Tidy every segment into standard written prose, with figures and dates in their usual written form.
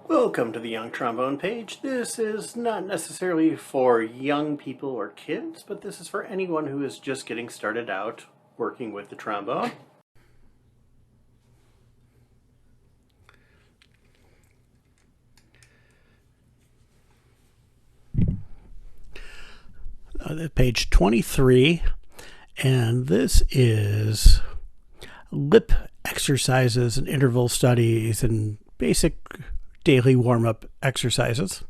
Welcome to the Young Trombone page. This is not necessarily for young people or kids, but this is for anyone who is just getting started out working with the trombone. Page 23, and this is lip exercises and interval studies and basic daily warm-up exercises.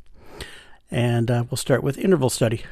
And we'll start with interval study.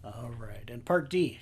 All right, and part D.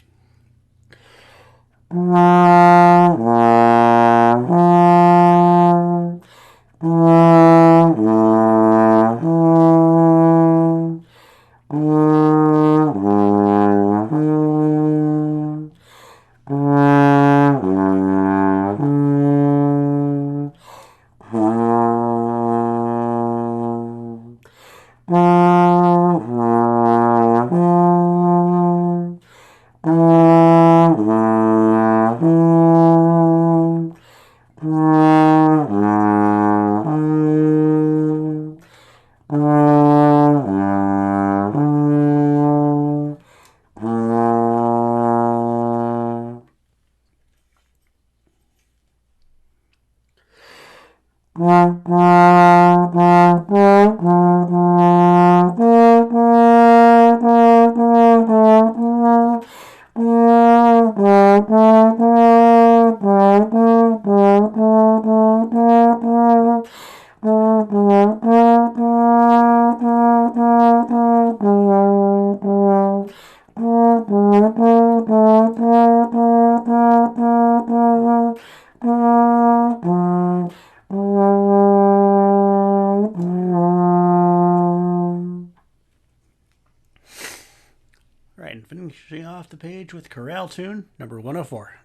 Right, and finishing off the page with Chorale Tune, number 104.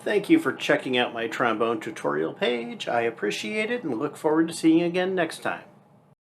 Thank you for checking out my trombone tutorial page. I appreciate it and look forward to seeing you again next time.